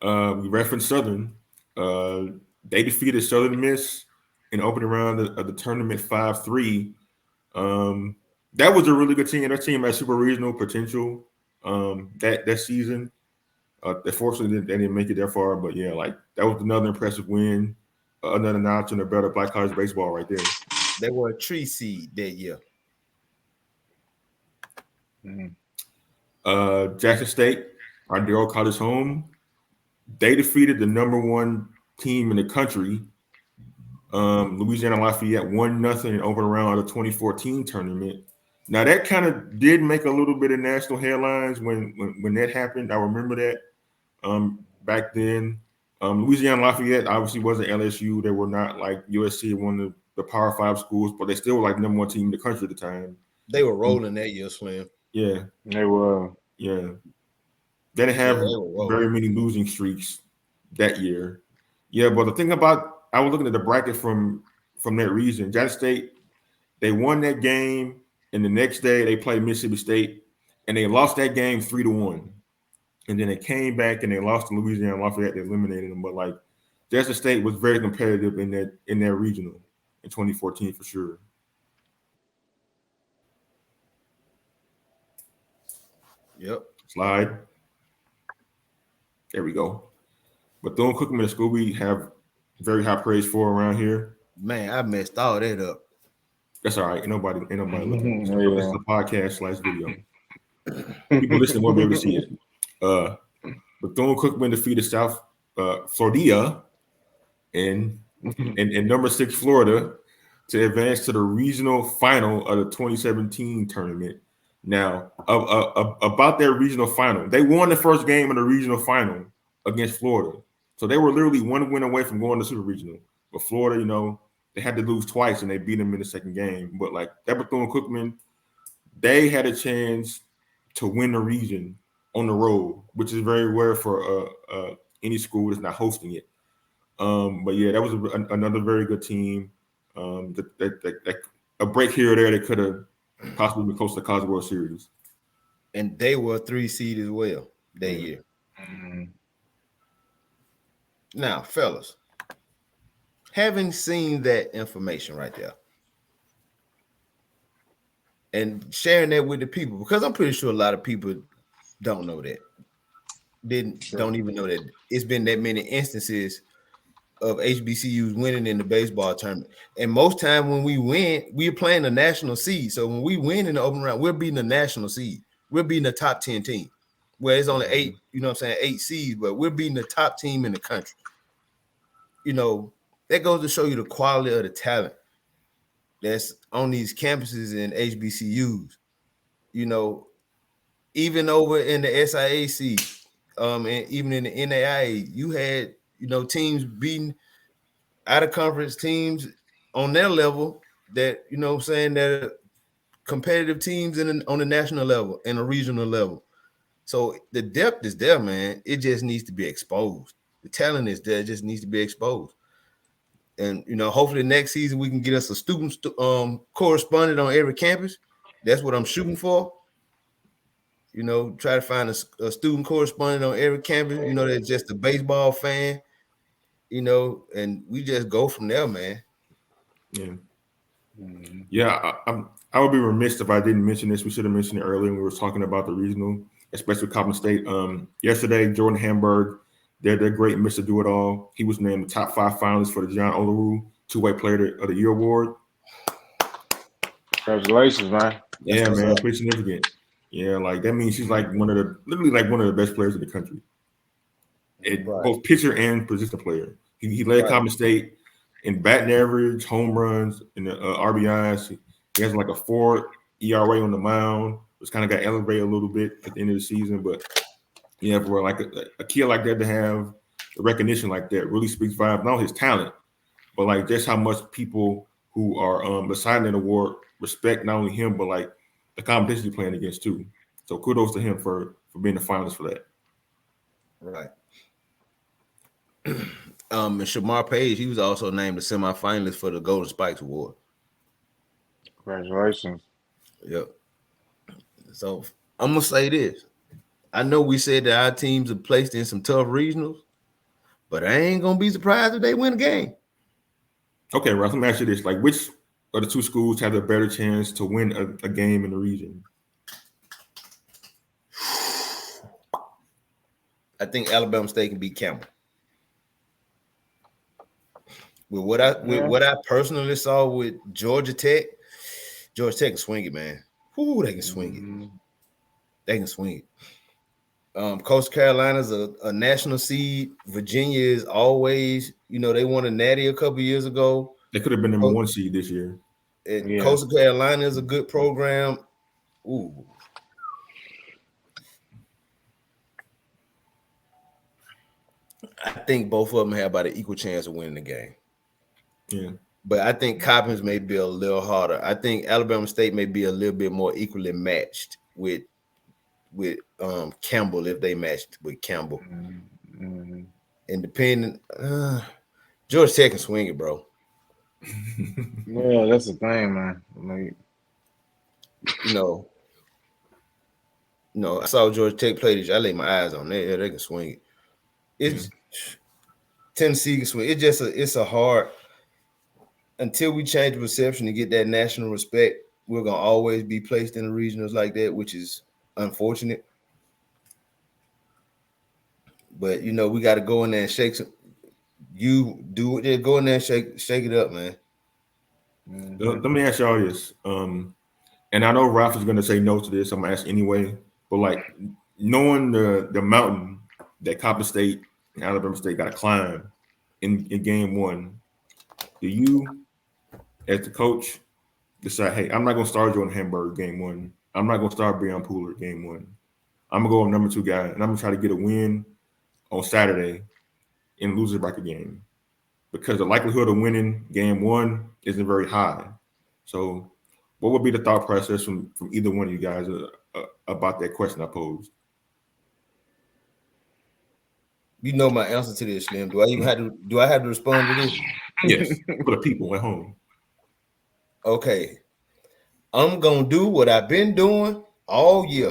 We referenced Southern. They defeated Southern Miss in the opening round of the tournament 5-3. That was a really good team. That team had super regional potential that season. Unfortunately, they didn't make it that far, but yeah, like that was another impressive win, another notch in the belt of black college baseball right there. They were a 3 seed that year. Jackson State, our dear college home, they defeated the number one team in the country, Louisiana Lafayette, 1-0 in open round of the 2014 tournament. Now that kind of did make a little bit of national headlines when that happened. I remember that back then. Louisiana Lafayette obviously wasn't LSU. They were not like USC, one of the Power 5 schools, but they still were like the number one team in the country at the time. They were rolling that year, Slim. Yeah. They were. Yeah. They didn't have very many losing streaks that year. Yeah, but the thing about, I was looking at the bracket from that region. Jackson State, they won that game, and the next day they played Mississippi State, and they lost that game 3-1. And then they came back and they lost to Louisiana Lafayette. They eliminated them. But like Jackson State was very competitive in that regional in 2014 for sure. Yep. Slide. There we go. Bethune-Cookman and Scooby have very high praise for around here. Man, I messed all that up. That's all right. Ain't nobody looking. This is a podcast/video. People listening won't be able to see it. Bethune-Cookman defeated South Florida and number 6 Florida to advance to the regional final of the 2017 tournament. Now, about their regional final, they won the first game of the regional final against Florida. So they were literally one win away from going to Super Regional. But Florida, they had to lose twice and they beat them in the second game. But like that Bethune-Cookman, they had a chance to win the region on the road, which is very rare for any school that's not hosting it. But yeah, that was another very good team. That a break here or there, they could have possibly been close to the College World Series. And they were a 3 seed as well that year. Now, fellas, having seen that information right there and sharing that with the people, because I'm pretty sure a lot of people don't know that. Don't even know that it's been that many instances of HBCUs winning in the baseball tournament. And most time when we win, we're playing a national seed. So when we win in the open round, we're beating a national seed. we're beating the top 10 team. Well, it's only 8, Mm-hmm. you know what I'm saying, 8 seeds, but we're beating the top team in the country. You know, that goes to show you the quality of the talent that's on these campuses and HBCUs. You know, even over in the SIAC, and even in the NAIA, you had, you know, teams beating out of conference teams on their level that, you know what I'm saying, that are competitive teams on the national level and a regional level. So the depth is there, man. It just needs to be exposed. The talent is there, it just needs to be exposed. And, you know, hopefully next season we can get us a student correspondent on every campus. That's what I'm shooting for. You know, try to find a student correspondent on every campus, you know, that's just a baseball fan, you know, and we just go from there, man. Yeah. Mm-hmm. Yeah, I would be remiss if I didn't mention this. We should have mentioned it earlier when we were talking about the regional, especially Coppin State. Yesterday, Jordan Hamburg, they're great Mr. Do It All. He was named the top 5 finalists for the John Olerud Two-Way Player of the Year award. Congratulations, man. Yeah, man, pretty significant. Yeah, like that means he's like literally one of the best players in the country. Right. Both pitcher and position player. He led Coppin State in batting average, home runs, and RBIs. He has like a 4 ERA on the mound, which kind of got elevated a little bit at the end of the season. But yeah, for like a kid like that to have the recognition like that really speaks volumes, not only his talent, but like just how much people who are deciding an award respect not only him, but like the competition he's playing against too. So kudos to him for being the finalist for that. Right. And Shamar Page, he was also named the semifinalist for the Golden Spikes Award. Congratulations. Yep. So I'm gonna say this. I know we said that our teams are placed in some tough regionals, but I ain't gonna be surprised if they win a game. Okay, Ralph, let me ask you this. Like, which of the 2 schools have a better chance to win a game in the region? I think Alabama State can beat Campbell. With what I personally saw with Georgia Tech can swing it, man. Whoo, they can swing it. They can swing it. Coastal Carolina's a national seed. Virginia is always, you know, they won a natty a couple years ago. They could have been number 1 seed this year. And Coastal Carolina is a good program. Ooh. I think both of them have about an equal chance of winning the game. Yeah. But I think Coppins may be a little harder. I think Alabama State may be a little bit more equally matched with Campbell if they matched with Campbell. Mm-hmm. Independent, Georgia Tech can swing it, bro. Yeah, that's the thing, man. Like, you know, I saw Georgia Tech play this. I laid my eyes on that. Yeah, they can swing it. It's Tennessee can swing. It's a hard. Until we change the perception and get that national respect, we're gonna always be placed in the regionals like that, which is unfortunate. But you know, we got to go in there and shake some. You do it. Go in there and shake it up, man. Let me ask y'all this. And I know Ralph is going to say no to this. I'm going to ask anyway. But like knowing the mountain that Coppin State and Alabama State got to climb in game 1, do you, as the coach, decide, hey, I'm not going to start Jordan Hamburg game 1. I'm not going to start Breon Pooler game 1. I'm going to go with number 2 guy, and I'm going to try to get a win on Saturday and lose it back a game, because the likelihood of winning game 1 isn't very high. So what would be the thought process from either one of you guys about that question I posed? You know my answer to this, Slim. Do I have to respond to this? Yes, for the people at home. Okay. I'm gonna do what I've been doing all year.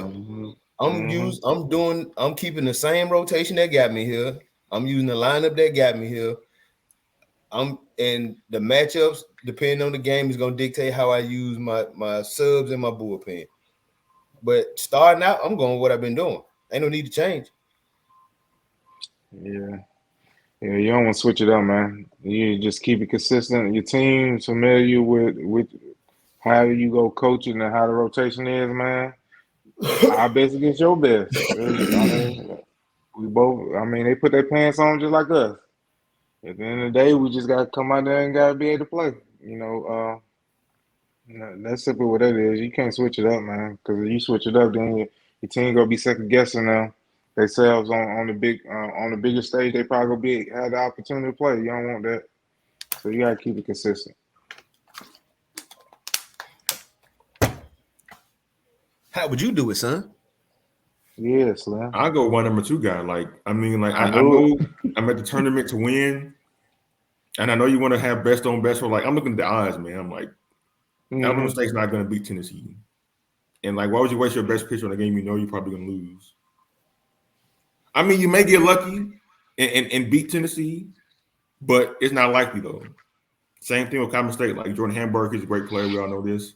I'm keeping the same rotation that got me here. I'm using the lineup that got me here. And the matchups, depending on the game, is gonna dictate how I use my subs and my bullpen. But starting out, I'm going with what I've been doing. Ain't no need to change. Yeah, you don't want to switch it up, man. You just keep it consistent. Your team's familiar with how you go coaching and how the rotation is, man. our best against your best. I mean, we both. I mean, they put their pants on just like us. At the end of the day, we just gotta come out there and gotta be able to play. That's simply what it is. You can't switch it up, man. Because if you switch it up, then your team gonna be second guessing them themselves on the biggest stage. They probably gonna have the opportunity to play. You don't want that, so you gotta keep it consistent. How would you do it, son? Yeah, Slim. I go one number two guy. Like, I mean, like I know know I'm at the tournament to win, and I know you want to have best on best. So like, I'm looking at the odds, man. I'm like, Alabama State's not going to beat Tennessee, and like, why would you waste your best pitcher on a game you know you're probably going to lose? I mean, you may get lucky and beat Tennessee, but it's not likely though. Same thing with Common State. Like Jordan Hamburg is a great player. We all know this,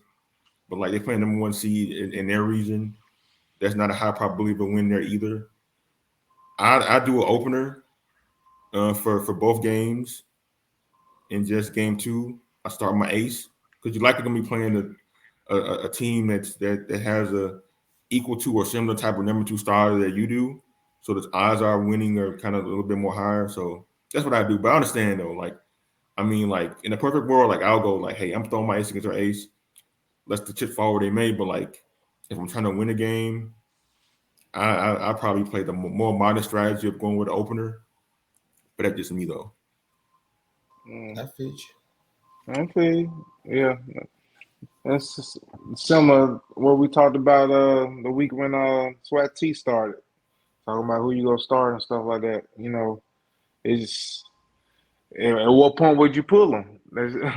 but like they play number one seed in their region. That's not a high probability of a win there either. I do an opener for both games. In just game two, I start my ace because you're likely gonna be playing a team that has a equal to or similar type of number two starter that you do. So the odds are winning are kind of a little bit more higher. So that's what I do. But I understand though, like I mean, like in a perfect world, like I'll go like, hey, I'm throwing my ace against our ace. Let's the chip forward they made. But like if I'm trying to win a game, I probably play the more modern strategy of going with the opener, but that's just me though. I fit you. Okay, yeah, that's similar what we talked about the week when SWAC T started, talking about who you gonna start and stuff like that. It's at what point would you pull them?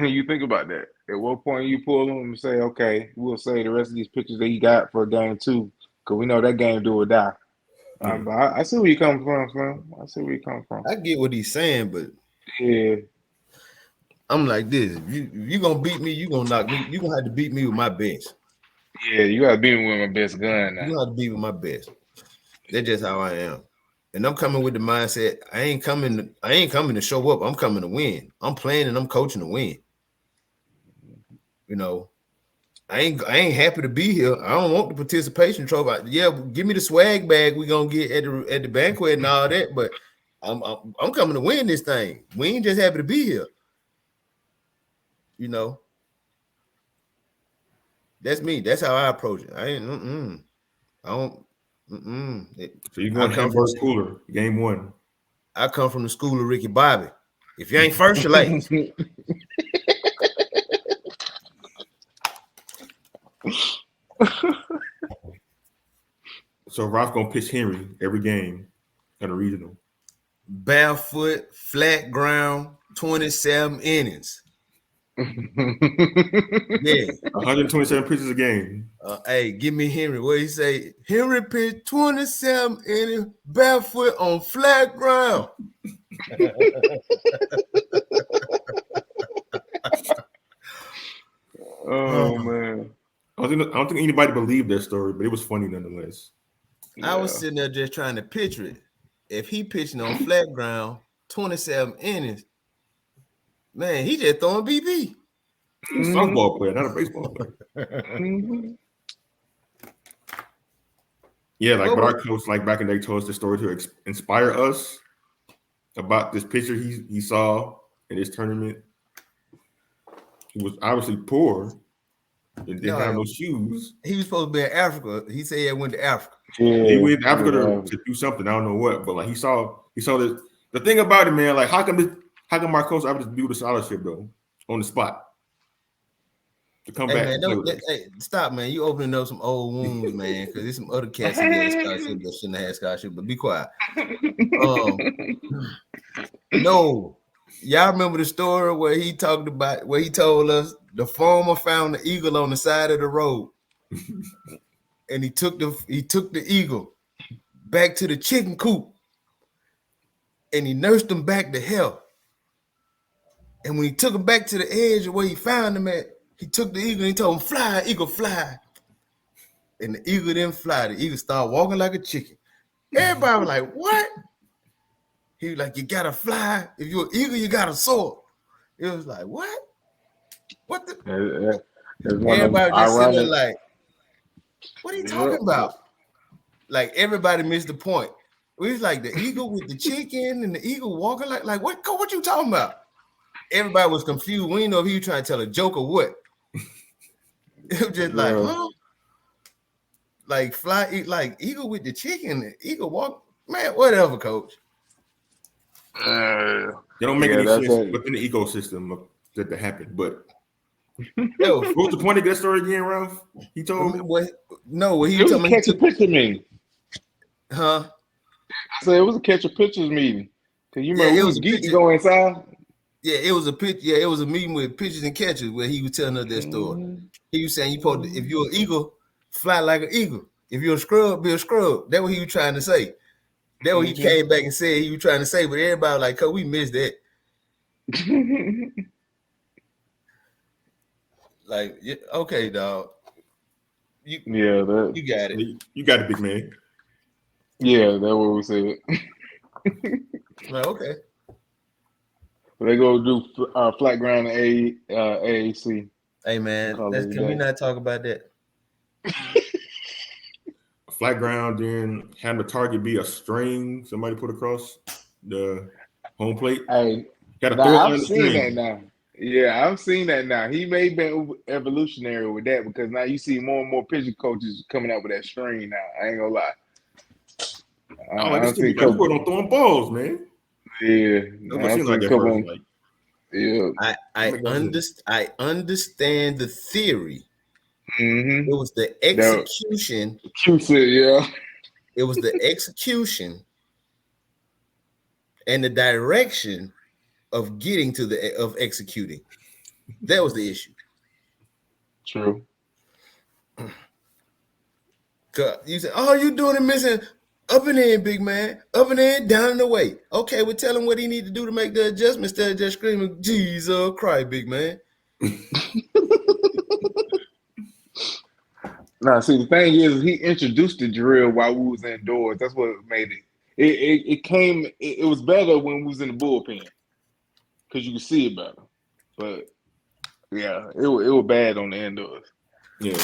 You think about that. At what point you pull them and say, okay, we'll say the rest of these pitches that you got for game two, because we know that game do or die. But I see where you come from, Slim. I see where you come from. I get what he's saying, but Yeah, I'm like this. If you gonna beat me, you gonna knock me. You gonna have to beat me with my best. yeah, you gotta beat me with my best gun now. You gonna have to beat me with my best. That's just how I am. And I'm coming with the mindset. I ain't coming to show up. I'm coming to win. I'm playing and I'm coaching to win. I ain't happy to be here. I don't want the participation trophy. Yeah, give me the swag bag we gonna get at the banquet and all that. But I'm coming to win this thing. We ain't just happy to be here. That's me. That's how I approach it. I ain't. I don't. So you're going Hamburg cooler, game one. I come from the school of Ricky Bobby. If you ain't first, you're late. So Ralph gonna pitch Henry every game at a regional. Barefoot, flat ground, 27 innings. Yeah, 127 pitches a game. Hey, give me Henry. What he say? Henry pitched 27 innings barefoot on flat ground. Oh man. I don't think anybody believed that story, but it was funny nonetheless. I was sitting there just trying to picture it. If he pitching on flat ground, 27 innings, man, he just throwing BP. He's a softball player, not a baseball player. Yeah, like but our coach, like back in the day, told us the story to inspire us about this pitcher he saw in this tournament. He was obviously poor. Didn't have no shoes. He was supposed to be in Africa. He said he went to Africa. Yeah, he went to Africa to do something. I don't know what, but like he saw this. The thing about it, man, like how come our coach ever just do the scholarship though on the spot to come back? Man, stop, man! You opening up some old wounds, man. Because there's some other cats that get scholarship that shouldn't have had scholarship. But be quiet. No, y'all remember the story where he told us the farmer found the eagle on the side of the road, and he took the eagle back to the chicken coop, and he nursed him back to health. And when he took him back to the edge of where he found him at, he took the eagle and he told him, "Fly, eagle, fly." And the eagle didn't fly. The eagle started walking like a chicken. Everybody was like, "What?" He was like, "You gotta fly. If you're an eagle, you gotta soar." It was like, "What? What the?" Everybody just sitting there like, What are you talking about? Like everybody missed the point. We was like the eagle with the chicken and the eagle walking like what you talking about? Everybody was confused. We didn't know if he was trying to tell a joke or what. It was just like, huh? Like fly, like eagle with the chicken, eagle walk, man, whatever, coach. They don't make any sense within the ecosystem of that happened. But yo, what was the point of that story again, Ralph? He told me. What he was told me. Catch a picture meeting. Huh? I said it was a catch a pictures meeting. Cause you remember it we was geeked to go inside. Yeah, it was a pitch. Yeah, it was a meeting with pitchers and catchers where he was telling us that story. He was saying you supposed to, if you're an eagle, fly like an eagle. If you're a scrub, be a scrub. That's what he was trying to say. That's what he came back and said he was trying to say, but everybody was like, "Cause we missed that." Like, okay, dog. You got it. You got it, big man. Yeah, that's what we said. Like, okay. They go do flat ground AAC. Hey man, can we not talk about that? Flat ground, then have the target be a string somebody put across the home plate. Hey, I've seen that now. Yeah, I've seen that now. He may be evolutionary with that because now you see more and more pitching coaches coming out with that string now. I ain't gonna lie. I see people don't throwing balls, man. Yeah, I understand the theory. Mm-hmm. It was the execution. It was the execution and the direction of getting to of executing. That was the issue. True. You said, "Oh, you doing it missing up and in, big man, up and in, down and away." Okay, well, tell him what he need to do to make the adjustment instead of just screaming, "Jesus Christ, big man." Nah, see, the thing is, he introduced the drill while we was indoors. That's what made it. It was better when we was in the bullpen because you could see it better. But yeah, it was bad on the indoors. Yeah,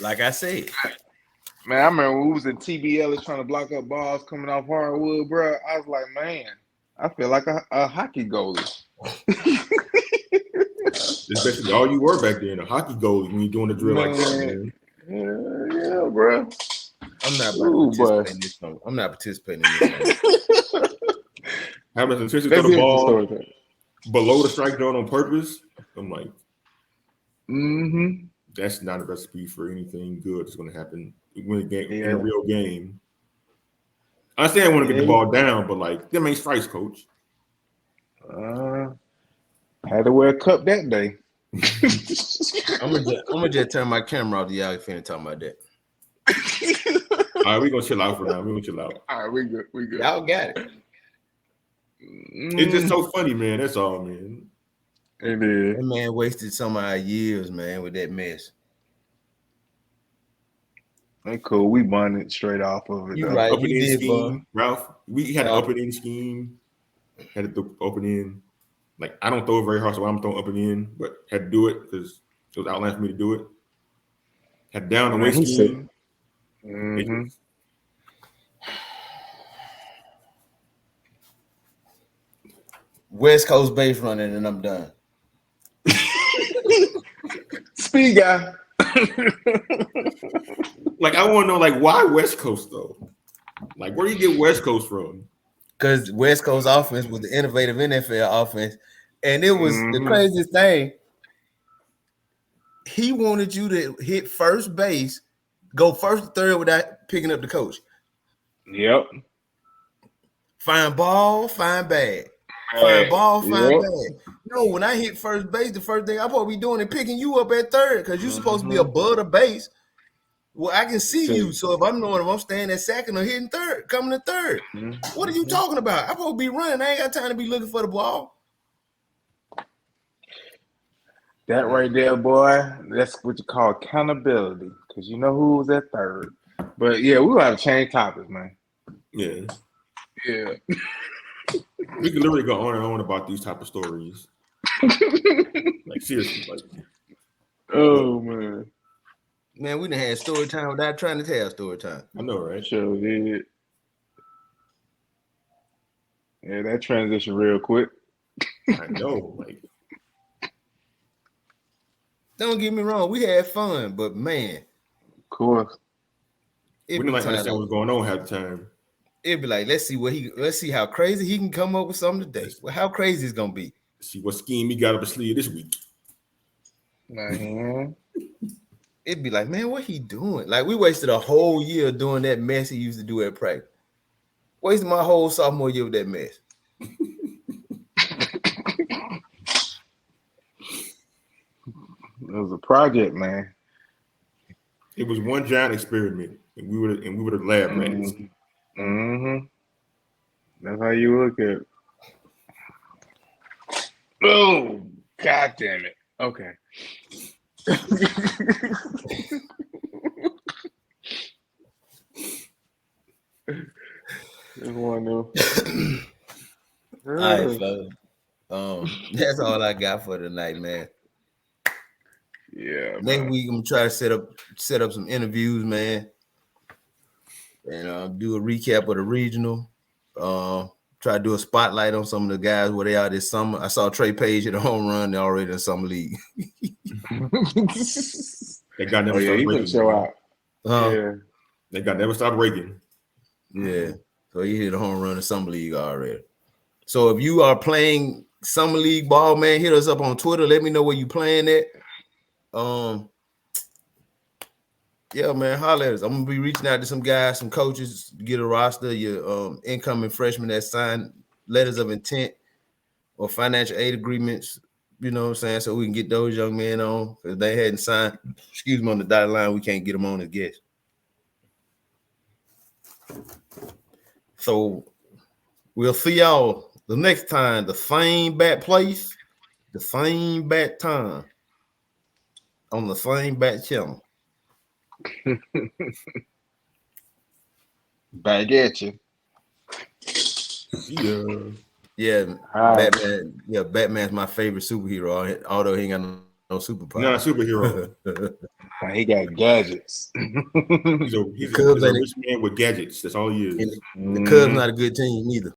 like I said, man, I remember when we was in TBL trying to block up balls coming off hardwood, bro. I was like, man, I feel like a hockey goalie. That's basically all you were back then, a hockey goalie when you're doing the drill like that, man. Yeah, bro. I'm not participating in this one. I'm not participating in this one. Having an intention to throw the ball below the strike zone on purpose, I'm like, that's not a recipe for anything good that's going to happen in a real game. I say I want to get the ball down, but like, them ain't strikes, coach. Had to wear a cup that day. I'm gonna just turn my camera off to y'all finna talk about that. All right, we're gonna chill out for now. We're gonna chill out. All right, we good. Y'all got it. It's just so funny, man. That's all, man. It is. That man wasted some of our years, man, with that mess. That's cool. We bonded straight off of it. You right. Up and in scheme, Ralph. We had an up and in scheme. Had to open in. Like, I don't throw it very hard, so I'm throwing up and in, but had to do it because it was outlined for me to do it. Had down the way scheme. West Coast base running, and I'm done. Speed guy. Like, I want to know, like, why West Coast though? Like, where do you get West Coast from? Because West Coast offense was the innovative NFL offense, and it was the craziest thing. He wanted you to hit first base, go first or third without picking up the coach. Yep. Find ball, find bag. Find ball, find bag. No, when I hit first base, the first thing I'm supposed to be doing is picking you up at third because you're supposed to be above the base. Well, I can see you. So if I'm knowing if I'm staying at second or hitting third, coming to third, what are you talking about? I'm supposed to be running. I ain't got time to be looking for the ball. That right there, boy, that's what you call accountability because you know who was at third. But yeah, we will have to change topics, man. Yeah. Yeah. We can literally go on and on about these type of stories. Like, seriously. Like, oh, man. Man, we done had story time without trying to tell story time. I know, right? Sure did. Yeah, that transition real quick. I know. Like, Don't get me wrong, we had fun, but man, Of course. we it didn't be like times understand what's going on half the time. it'd be like, let's see how crazy he can come up with something today. Well, how crazy it's gonna be. See what scheme he got up his sleeve this week. Man. It'd be like, man, what he doing? Like we wasted a whole year doing that mess he used to do at practice. Wasted my whole sophomore year with that mess. It was a project, man. It was one giant experiment, and we were the lab rats. Mm-hmm. That's how you look at it. Oh, God damn it. Okay. Just one new. All right, fellas. That's all I got for tonight, man. Yeah. Next week I'm gonna try to set up some interviews, man, and do a recap of the regional. Try to do a spotlight on some of the guys where they are this summer. I saw Trey Page hit a home run. They're already in summer league. That guy never he stopped can raking. show out. That guy never stopped raking. Yeah. So he hit a home run in summer league already. So if you are playing summer league ball, man, hit us up on Twitter. Let me know where you playing at. Yeah, man, holler at us. I'm gonna be reaching out to some guys, some coaches, to get a roster of your incoming freshmen that signed letters of intent or financial aid agreements. You know what I'm saying? So we can get those young men on because they hadn't signed. Excuse me, on the dotted line, we can't get them on as guests. So we'll see y'all the next time. The same bat place, the same bat time, on the same bat channel. Back at you. Yeah. Batman. Yeah, Batman's my favorite superhero. Although he ain't got no superpower. Not a superhero. He got gadgets. He's a rich man with gadgets. That's all he is. The Cubs not a good team either.